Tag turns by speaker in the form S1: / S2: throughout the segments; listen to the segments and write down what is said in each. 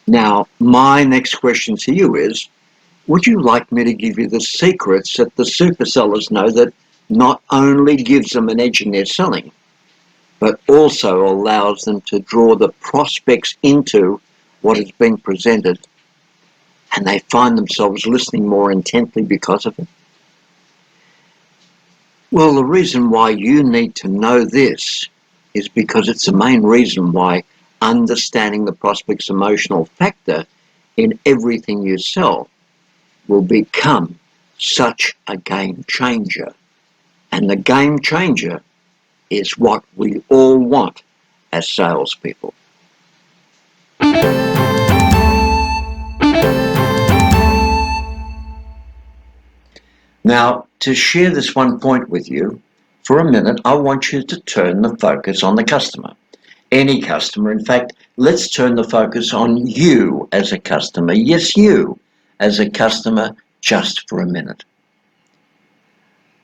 S1: Now, my next question to you is, would you like me to give you the secrets that the super sellers know that not only gives them an edge in their selling, but also allows them to draw the prospects into what is being presented, and they find themselves listening more intently because of it? Well, the reason why you need to know this is because it's the main reason why understanding the prospect's emotional factor in everything you sell will become such a game changer. And the game changer is what we all want as salespeople. Now, to share this one point with you, for a minute, I want you to turn the focus on the customer. Any customer. In fact, let's turn the focus on you as a customer. Yes, you as a customer, just for a minute.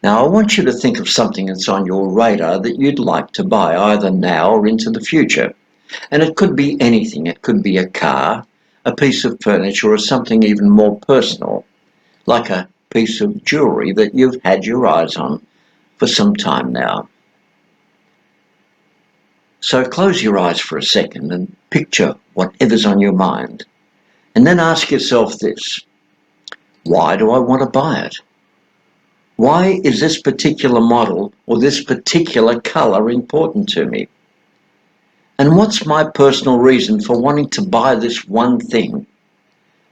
S1: Now, I want you to think of something that's on your radar that you'd like to buy, either now or into the future. And it could be anything. It could be a car, a piece of furniture, or something even more personal, like a piece of jewelry that you've had your eyes on for some time now. So close your eyes for a second and picture whatever's on your mind. And then ask yourself this: why do I want to buy it? Why is this particular model or this particular color important to me? And what's my personal reason for wanting to buy this one thing?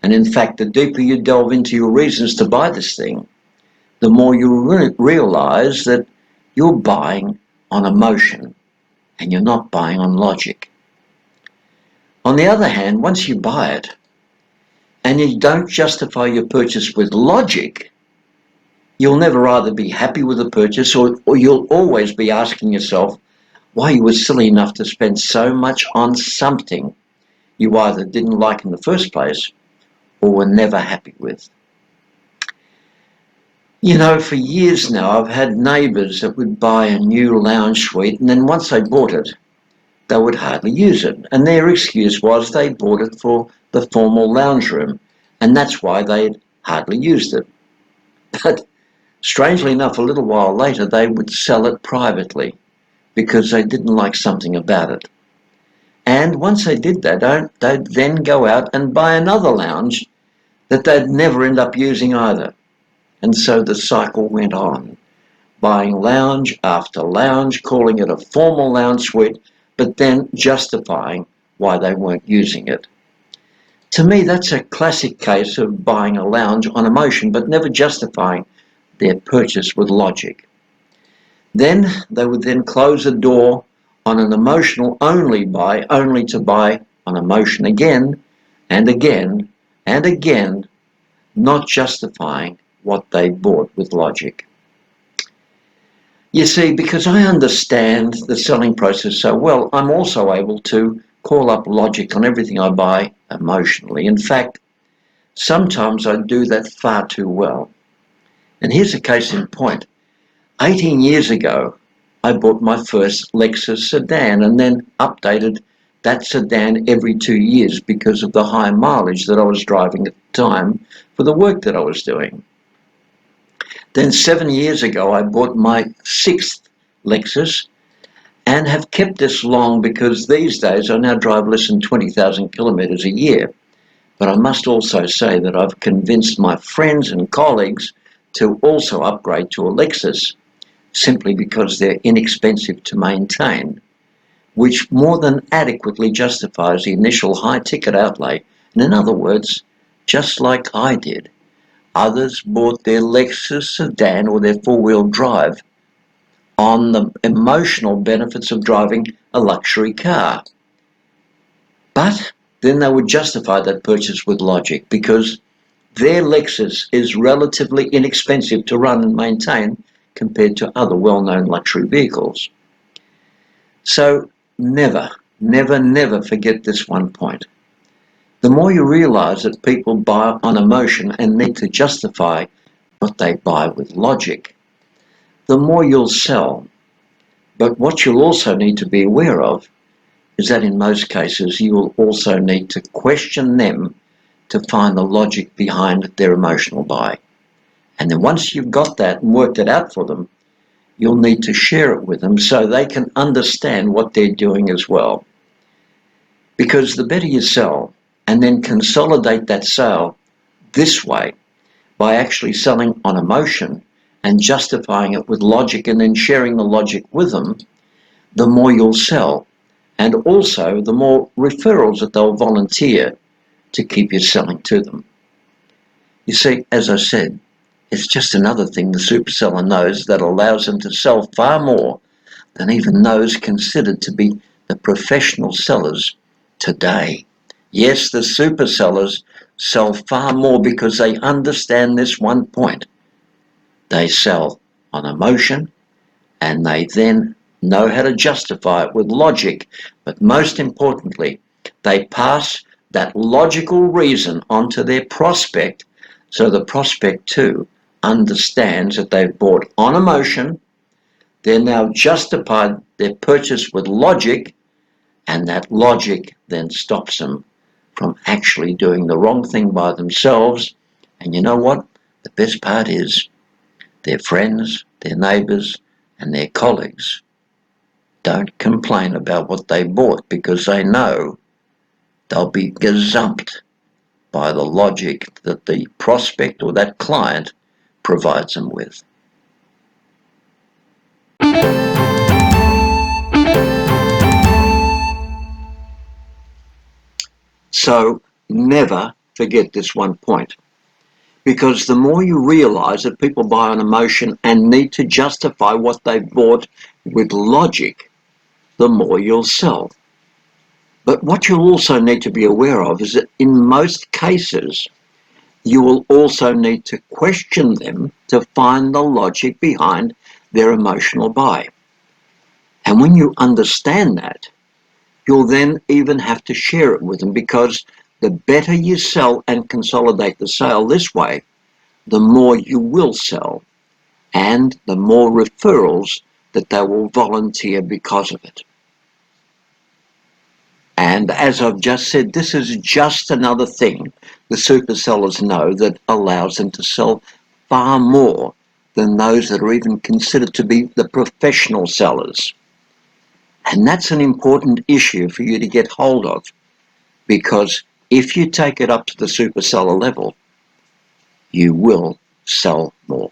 S1: And in fact, the deeper you delve into your reasons to buy this thing, the more you realize that you're buying on emotion and you're not buying on logic. On the other hand, once you buy it and you don't justify your purchase with logic, you'll never either be happy with the purchase or you'll always be asking yourself why you were silly enough to spend so much on something you either didn't like in the first place or were never happy with. You know, for years now, I've had neighbours that would buy a new lounge suite, and then once they bought it, they would hardly use it. And their excuse was they bought it for the formal lounge room, and that's why they'd hardly used it. But strangely enough, a little while later, they would sell it privately because they didn't like something about it. And once they did that, they'd then go out and buy another lounge that they'd never end up using either. And so the cycle went on, buying lounge after lounge, calling it a formal lounge suite, but then justifying why they weren't using it. To me, that's a classic case of buying a lounge on emotion, but never justifying their purchase with logic. Then they would then close the door on an emotional only buy, only to buy on emotion again and again and again, not justifying what they bought with logic. You see, because I understand the selling process so well, I'm also able to call up logic on everything I buy emotionally. In fact, sometimes I do that far too well. And here's a case in point. 18 years ago, I bought my first Lexus sedan and then updated that sedan every 2 years because of the high mileage that I was driving at the time for the work that I was doing. Then 7 years ago, I bought my sixth Lexus and have kept this long because these days I now drive less than 20,000 kilometres a year. But I must also say that I've convinced my friends and colleagues to also upgrade to a Lexus simply because they're inexpensive to maintain, which more than adequately justifies the initial high ticket outlay. And in other words, just like I did, others bought their Lexus sedan or their four-wheel drive on the emotional benefits of driving a luxury car. But then they would justify that purchase with logic because their Lexus is relatively inexpensive to run and maintain compared to other well-known luxury vehicles. So never, never, never forget this one point. The more you realize that people buy on emotion and need to justify what they buy with logic, the more you'll sell. But what you'll also need to be aware of is that in most cases you will also need to question them to find the logic behind their emotional buy. And then once you've got that and worked it out for them, you'll need to share it with them so they can understand what they're doing as well. Because the better you sell and then consolidate that sale this way by actually selling on emotion and justifying it with logic and then sharing the logic with them, the more you'll sell. And also the more referrals that they'll volunteer to keep you selling to them. You see, as I said, it's just another thing the superseller knows that allows them to sell far more than even those considered to be the professional sellers today. Yes, the supersellers sell far more because they understand this one point. They sell on emotion and they then know how to justify it with logic, but most importantly, they pass that logical reason onto their prospect so the prospect too understands that they've bought on emotion, they're now justified their purchase with logic, and that logic then stops them from actually doing the wrong thing by themselves. And you know what? The best part is their friends, their neighbours, and their colleagues don't complain about what they bought because they know they'll be gazumped by the logic that the prospect or that client provides them with. So never forget this one point, because the more you realize that people buy on emotion and need to justify what they bought with logic, the more you'll sell. But what you'll also need to be aware of is that in most cases, you will also need to question them to find the logic behind their emotional buy. And when you understand that, you'll then even have to share it with them, because the better you sell and consolidate the sale this way, the more you will sell and the more referrals that they will volunteer because of it. And as I've just said, this is just another thing the super sellers know that allows them to sell far more than those that are even considered to be the professional sellers. And that's an important issue for you to get hold of, because if you take it up to the super seller level, you will sell more.